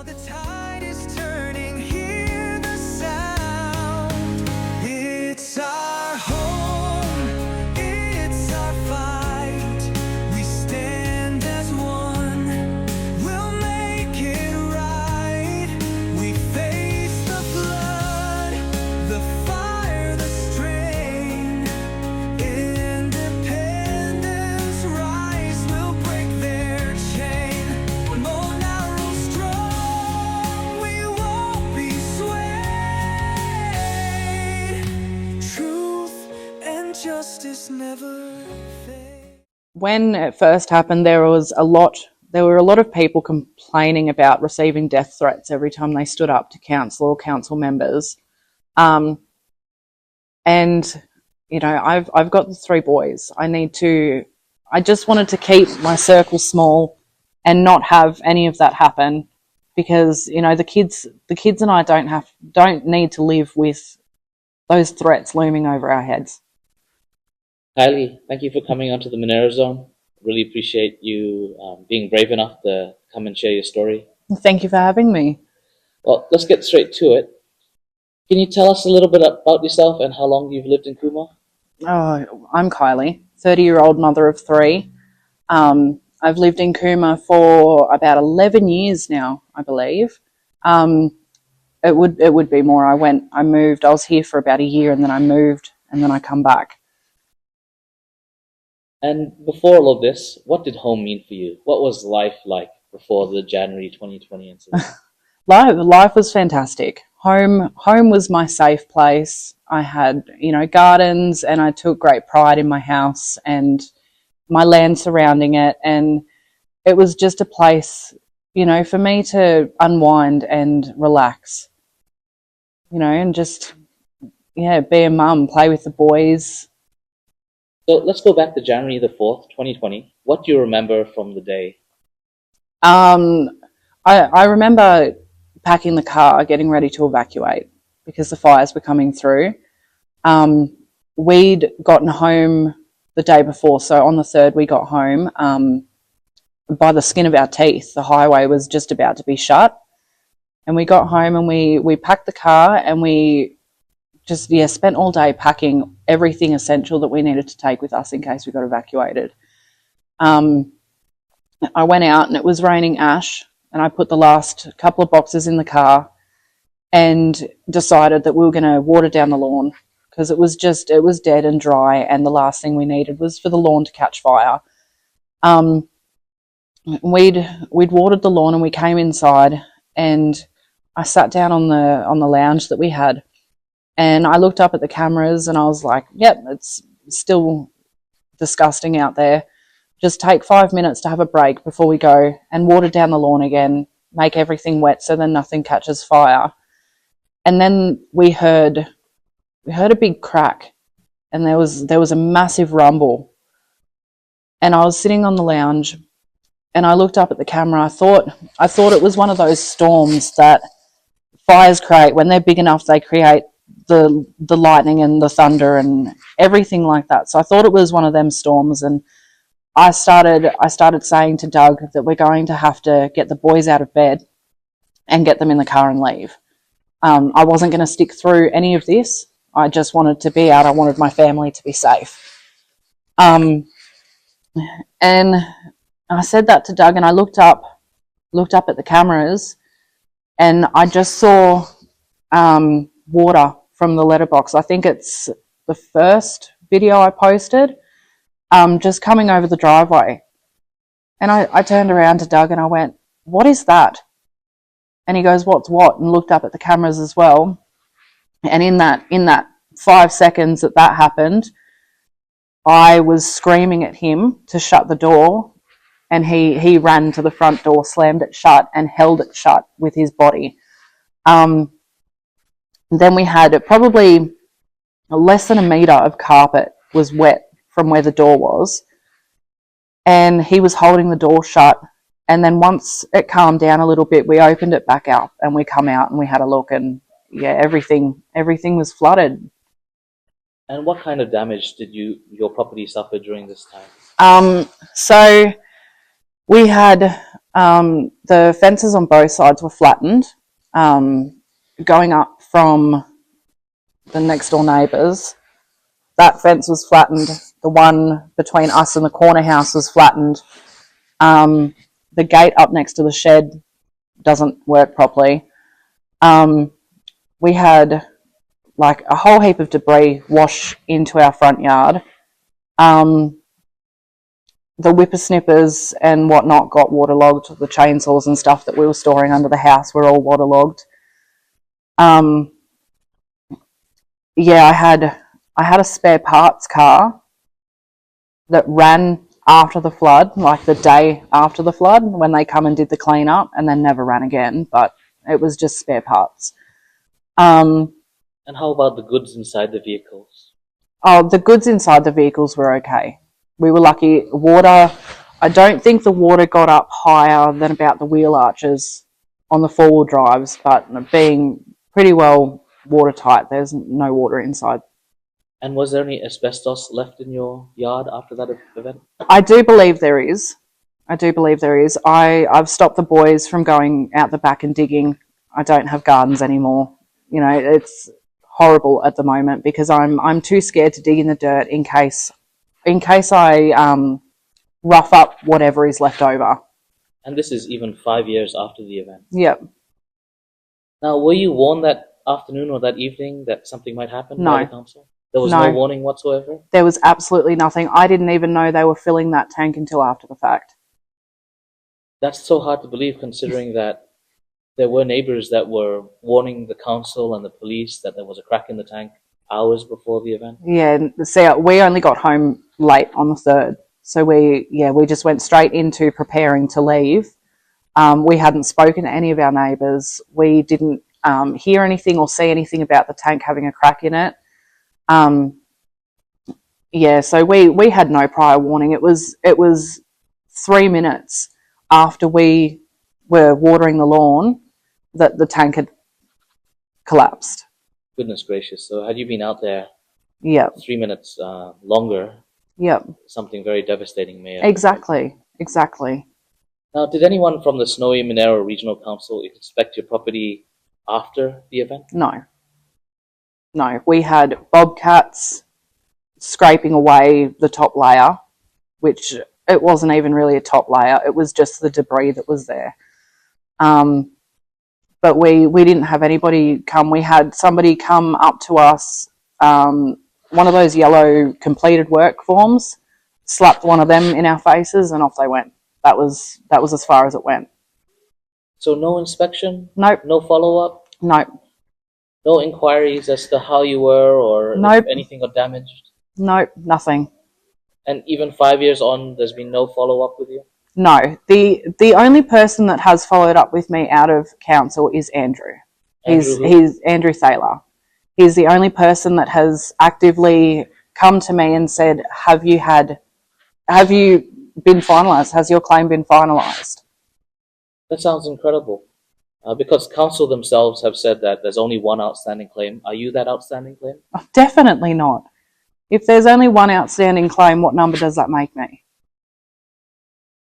the tide is turning, hear the sound. It's our home, it's our fight. We stand as one, we'll make it right. We face the flood, the fire, the strain. Independence rise, we'll break their chain. Monaro strong, we won't be swayed. Truth and justice never fade. When it first happened, there were a lot of people complaining about receiving death threats every time they stood up to council or council members. And you know, I've got the 3 boys. I just wanted to keep my circle small and not have any of that happen, because you know the kids and I don't need to live with those threats looming over our heads. Kylie, thank you for coming onto the Monaro Zone. Really appreciate you being brave enough to come and share your story. Thank you for having me. Well, let's get straight to it. Can you tell us a little bit about yourself and how long you've lived in Cooma? Oh, I'm Kylie, 30-year-old mother of 3. I've lived in Cooma for about 11 years now, I believe. It would be more. I moved. I was here for about a year, and then I moved, and then I come back. And before all of this, what did home mean for you? What was life like before the January 2020 incident? Life was fantastic. Home was my safe place. I had, you know, gardens, and I took great pride in my house and my land surrounding it. And it was just a place, you know, for me to unwind and relax, you know, and just, yeah, be a mum, play with the boys. So let's go back to January the 4th, 2020. What do you remember from the day? I remember packing the car, getting ready to evacuate because the fires were coming through. We'd gotten home the day before, so on the 3rd we got home. By the skin of our teeth, the highway was just about to be shut. And we got home and we packed the car, and we just, spent all day packing everything essential that we needed to take with us in case we got evacuated. I went out and it was raining ash, and I put the last couple of boxes in the car and decided that we were going to water down the lawn, because it was dead and dry, and the last thing we needed was for the lawn to catch fire. We'd watered the lawn, and we came inside, and I sat down on the lounge that we had, and I looked up at the cameras, and I was like, yep, it's still disgusting out there. Just take 5 minutes to have a break before we go and water down the lawn again, make everything wet so then nothing catches fire. And then we heard a big crack, and there was a massive rumble. And I was sitting on the lounge, and I looked up at the camera. I thought it was one of those storms that fires create. When they're big enough, they create the lightning and the thunder and everything like that. So I thought it was one of them storms, and I started saying to Doug that we're going to have to get the boys out of bed and get them in the car and leave. I wasn't going to stick through any of this. I just wanted to be out. I wanted my family to be safe. And I said that to Doug, and I looked up at the cameras, and I just saw water from the letterbox. I think it's the first video I posted, just coming over the driveway. And I turned around to Doug and I went, "What is that?" And he goes, "What's what?" And looked up at the cameras as well. And in that 5 seconds that happened, I was screaming at him to shut the door, and he ran to the front door, slammed it shut, and held it shut with his body. Then we had probably less than a metre of carpet was wet from where the door was, and he was holding the door shut. And then once it calmed down a little bit, we opened it back up, and we come out and we had a look, and yeah, everything was flooded. And what kind of damage did your property suffer during this time? So we had The fences on both sides were flattened. Going up from the next door neighbours, that fence was flattened. The one between us and the corner house was flattened. The gate up next to the shed doesn't work properly. We had like a whole heap of debris wash into our front yard. The whippersnippers and whatnot got waterlogged. The chainsaws and stuff that we were storing under the house were all waterlogged. Yeah, I had a spare parts car that ran after the flood, like the day after the flood, when they come and did the cleanup, and then never ran again. But it was just spare parts. And how about the goods inside the vehicles? Oh, the goods inside the vehicles were okay. We were lucky. Water, I don't think the water got up higher than about the wheel arches on the four-wheel drives, but being pretty well watertight, there's no water inside. And was there any asbestos left in your yard after that event? I do believe there is. I've stopped the boys from going out the back and digging. I don't have gardens anymore. You know, it's horrible at the moment because I'm too scared to dig in the dirt in case I rough up whatever is left over. And this is even 5 years after the event. Yep. Now, were you warned that afternoon or that evening that something might happen No. by the council? There was no warning whatsoever? There was absolutely nothing. I didn't even know they were filling that tank until after the fact. That's so hard to believe considering that there were neighbors that were warning the council and the police that there was a crack in the tank hours before the event. Yeah, see, we only got home late on the 3rd. So we just went straight into preparing to leave. We hadn't spoken to any of our neighbours. We didn't hear anything or see anything about the tank having a crack in it. So we had no prior warning. It was 3 minutes after we were watering the lawn that the tank had collapsed. Goodness gracious. So had you been out there Yep. 3 minutes longer, Yep. something very devastating may have Exactly. Now, did anyone from the Snowy Monaro Regional Council inspect your property after the event? No. We had bobcats scraping away the top layer, which it wasn't even really a top layer. It was just the debris that was there. But we didn't have anybody come. We had somebody come up to us, one of those yellow completed work forms, slapped one of them in our faces, and off they went. That was as far as it went. So no inspection? Nope. No follow-up? Nope. No inquiries as to how you were or Nope. if anything got damaged? Nope, nothing. And even 5 years on, there's been no follow-up with you? No. The only person that has followed up with me out of council is Andrew. He's Andrew Thaler. He's the only person that has actively come to me and said, have you been finalised? Has your claim been finalised? That sounds incredible. Because council themselves have said that there's only one outstanding claim. Are you that outstanding claim? Oh, definitely not. If there's only one outstanding claim, what number does that make me?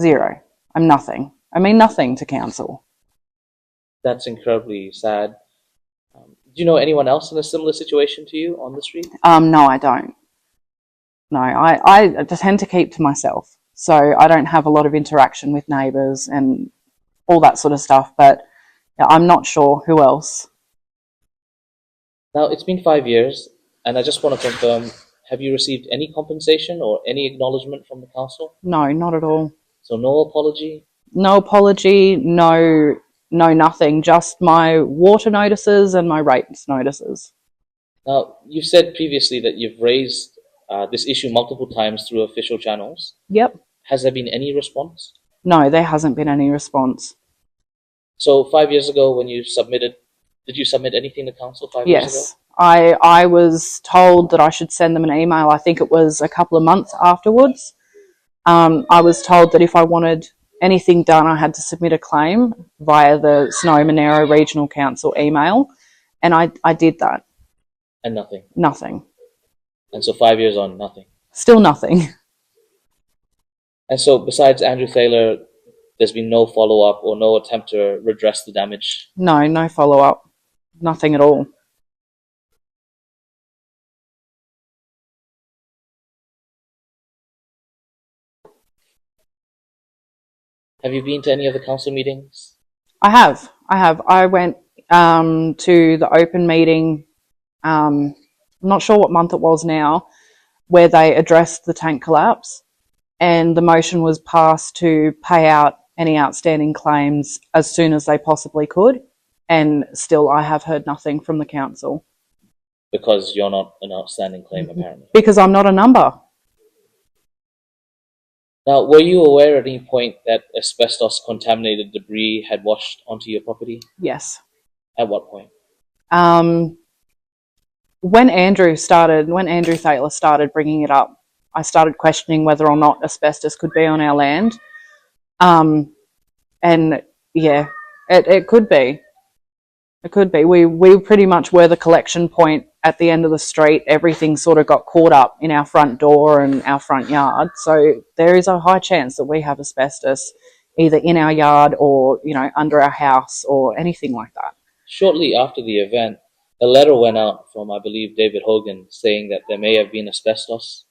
0. I'm nothing. I mean nothing to council. That's incredibly sad. Do you know anyone else in a similar situation to you on the street? No, I don't. No, I tend to keep to myself. So I don't have a lot of interaction with neighbours and all that sort of stuff, but I'm not sure who else. Now, it's been 5 years, and I just want to confirm, have you received any compensation or any acknowledgement from the council? No, not at all. So no apology? No apology, no nothing, just my water notices and my rates notices. Now, you've said previously that you've raised this issue multiple times through official channels. Yep. Has there been any response? No, there hasn't been any response. So 5 years ago when you submitted, did you submit anything to council 5 years ago? Yes. I was told that I should send them an email. I think it was a couple of months afterwards. I was told that if I wanted anything done, I had to submit a claim via the Snowy Monaro Regional Council email, and I did that. And nothing? Nothing. And so 5 years on, nothing? Still nothing. And so besides Andrew Thaler, there's been no follow-up or no attempt to redress the damage? No follow-up. Nothing at all. Have you been to any of the council meetings? I have. I went to the open meeting, I'm not sure what month it was now, where they addressed the tank collapse, and the motion was passed to pay out any outstanding claims as soon as they possibly could, and still I have heard nothing from the council. Because you're not an outstanding claim, apparently. Because I'm not a number. Now, were you aware at any point that asbestos contaminated debris had washed onto your property? Yes. At what point? When Andrew Thaler started bringing it up, I started questioning whether or not asbestos could be on our land. And yeah, it could be. It could be. We pretty much were the collection point at the end of the street. Everything sort of got caught up in our front door and our front yard. So there is a high chance that we have asbestos either in our yard or, under our house or anything like that. Shortly after the event, a letter went out from, I believe, David Hogan saying that there may have been asbestos.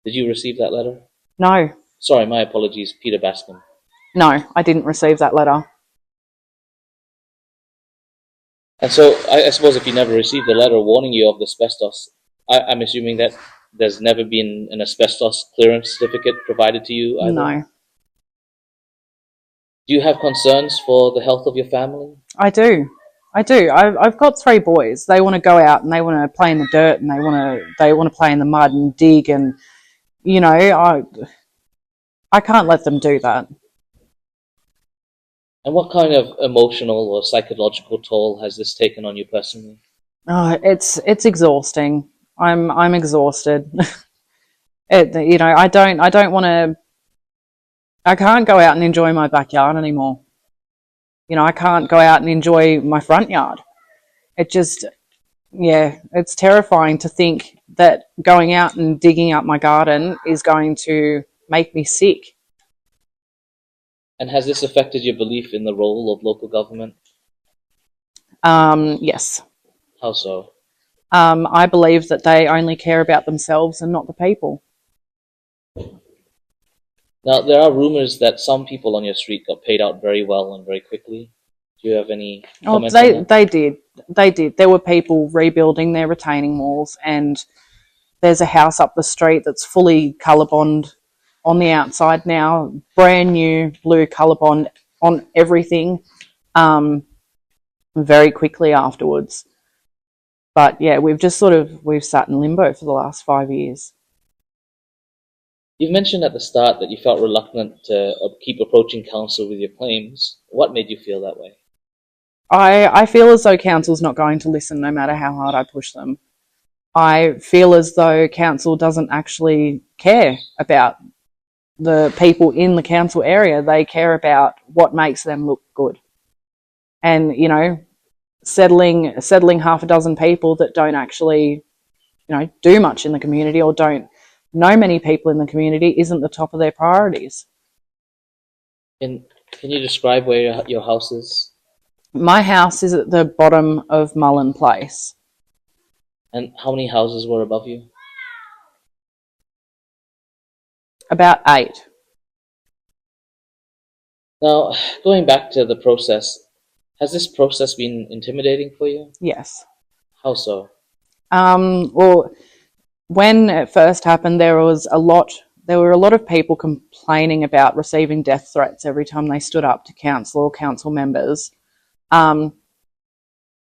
Did you receive that letter? No. Sorry, my apologies, Peter Bascom. No, I didn't receive that letter. And so I suppose if you never received a letter warning you of the asbestos, I'm assuming that there's never been an asbestos clearance certificate provided to you either? No. Do you have concerns for the health of your family? I do. I've got 3 boys. They want to go out and they want to play in the dirt and they want to play in the mud and dig, and I can't let them do that. And what kind of emotional or psychological toll has this taken on you personally? Oh, it's exhausting. I'm exhausted. I don't want to. I can't go out and enjoy my backyard anymore. I can't go out and enjoy my front yard. It's terrifying to think that going out and digging up my garden is going to make me sick. And has this affected your belief in the role of local government? Yes. How so? I believe that they only care about themselves and not the people. Now, there are rumors that some people on your street got paid out very well and very quickly. Do you have any comments on that? They did. There were people rebuilding their retaining walls, and there's a house up the street that's fully colour bond on the outside now, brand new blue colour bond on everything, very quickly afterwards. But yeah, we've sat in limbo for the last 5 years. You've mentioned at the start that you felt reluctant to keep approaching council with your claims. What made you feel that way? I feel as though council's not going to listen no matter how hard I push them. I feel as though council doesn't actually care about the people in the council area. They care about what makes them look good. And, settling half a dozen people that don't actually, do much in the community or don't know many people in the community isn't the top of their priorities. Can you describe where your house is? My house is at the bottom of Mullen Place. And how many houses were above you? About 8. Now, going back to the process, has this process been intimidating for you? Yes. How so? Well, when it first happened, there were a lot of people complaining about receiving death threats every time they stood up to council or council members. And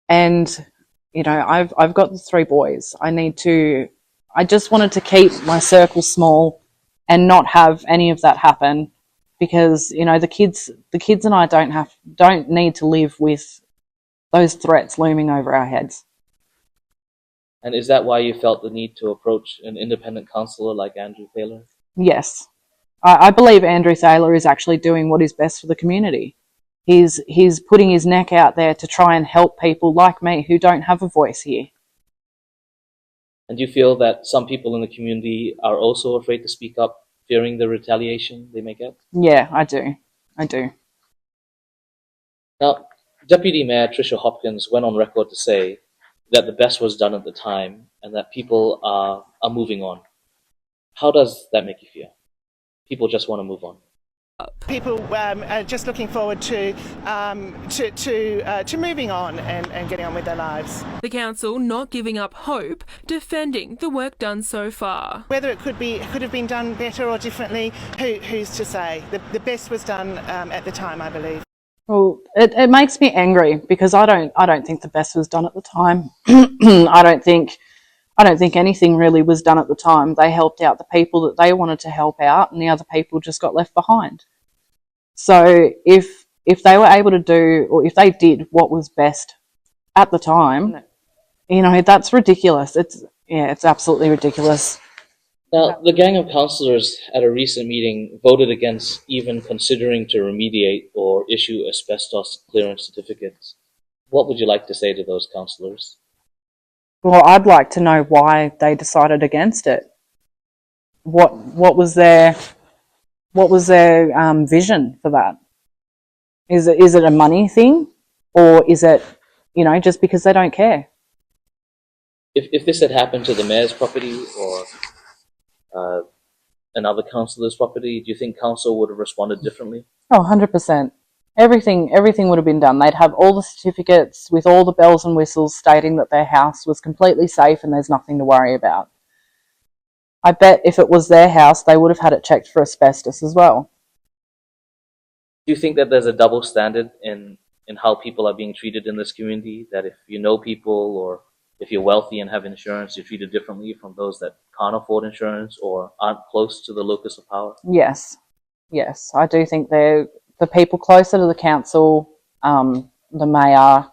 I've got the 3 boys. I just wanted to keep my circle small and not have any of that happen, because the kids and I don't need to live with those threats looming over our heads. And is that why you felt the need to approach an independent councillor like Andrew Thaler? Yes. I believe Andrew Thaler is actually doing what is best for the community. He's putting his neck out there to try and help people like me who don't have a voice here. And do you feel that some people in the community are also afraid to speak up, fearing the retaliation they may get? Yeah, I do. I do. Now, Deputy Mayor Tricia Hopkins went on record to say that the best was done at the time and that people are moving on. How does that make you feel? People just want to move on. People are just looking forward to moving on and getting on with their lives. The council not giving up hope, defending the work done so far. Whether it could have been done better or differently, who's to say? The best was done at the time, I believe. Well, it makes me angry because I don't think the best was done at the time. I don't think anything really was done at the time. They helped out the people that they wanted to help out, and the other people just got left behind. So if they were able to do, or if they did what was best at the time, you know, that's ridiculous. It's absolutely ridiculous. Now, the gang of councillors at a recent meeting voted against even considering to remediate or issue asbestos clearance certificates. What would you like to say to those councillors? Well, I'd like to know why they decided against it. What was their vision for that? Is it a money thing, or is it, you know, just because they don't care? If this had happened to the mayor's property or another councillor's property, do you think council would have responded differently? Oh, 100%. Everything would have been done. They'd have all the certificates with all the bells and whistles stating that their house was completely safe and there's nothing to worry about. I bet if it was their house, they would have had it checked for asbestos as well. Do you think that there's a double standard in how people are being treated in this community? That if you know people or if you're wealthy and have insurance, you're treated differently from those that can't afford insurance or aren't close to the locus of power? Yes, I do think the people closer to the council, the mayor,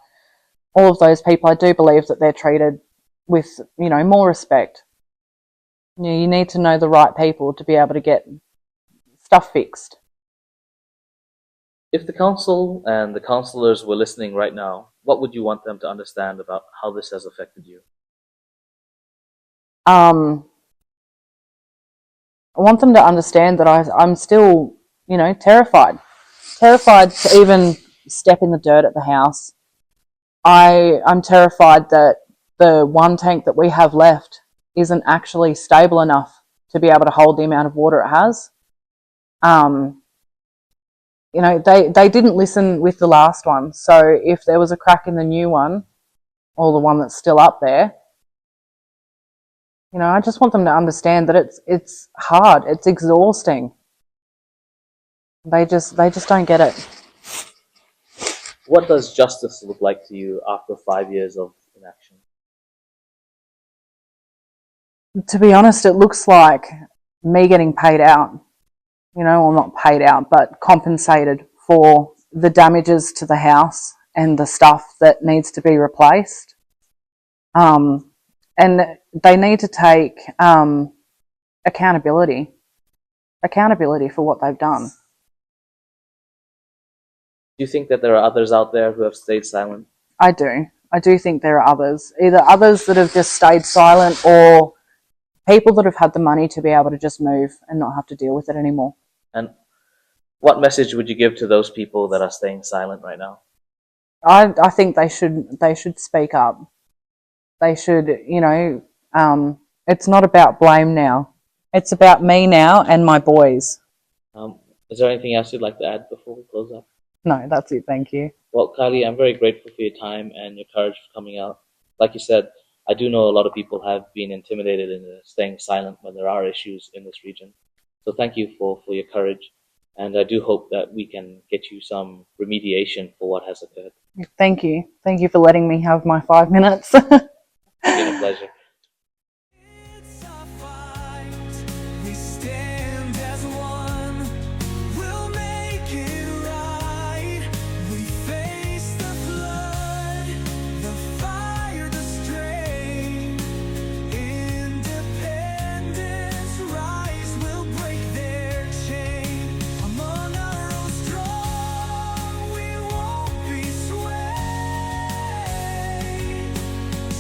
all of those people, I do believe that they're treated with, you know, more respect. You need to know the right people to be able to get stuff fixed. If the council and the councillors were listening right now, what would you want them to understand about how this has affected you? I want them to understand that I'm still, you know, terrified to even step in the dirt at the house. I'm terrified that the one tank that we have left isn't actually stable enough to be able to hold the amount of water it has. You know, they didn't listen with the last one. So if there was a crack in the new one, or the one that's still up there, you know, I just want them to understand that it's hard, it's exhausting. They just don't get it. What does justice look like to you after 5 years of inaction? To be honest, it looks like me getting paid out. You know, well, not paid out, but compensated for the damages to the house and the stuff that needs to be replaced. And they need to take accountability for what they've done. Do you think that there are others out there who have stayed silent? I do think there are others. Either others that have just stayed silent, or people that have had the money to be able to just move and not have to deal with it anymore. And what message would you give to those people that are staying silent right now? I think they should speak up. They should, you know, it's not about blame now. It's about me now and my boys. Is there anything else you'd like to add before we close up? No, that's it. Thank you. Well, Kylie, I'm very grateful for your time and your courage for coming out. Like you said, I do know a lot of people have been intimidated into staying silent when there are issues in this region. So thank you for your courage. And I do hope that we can get you some remediation for what has occurred. Thank you. Thank you for letting me have my 5 minutes. It's been a pleasure. It's our fight. We stand as one. We'll make it right. We face the flood, the fire, the strain. Independence rise. We'll break their chain. A Monaro strong. We won't be swayed.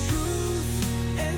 Truth and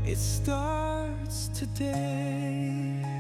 It starts today.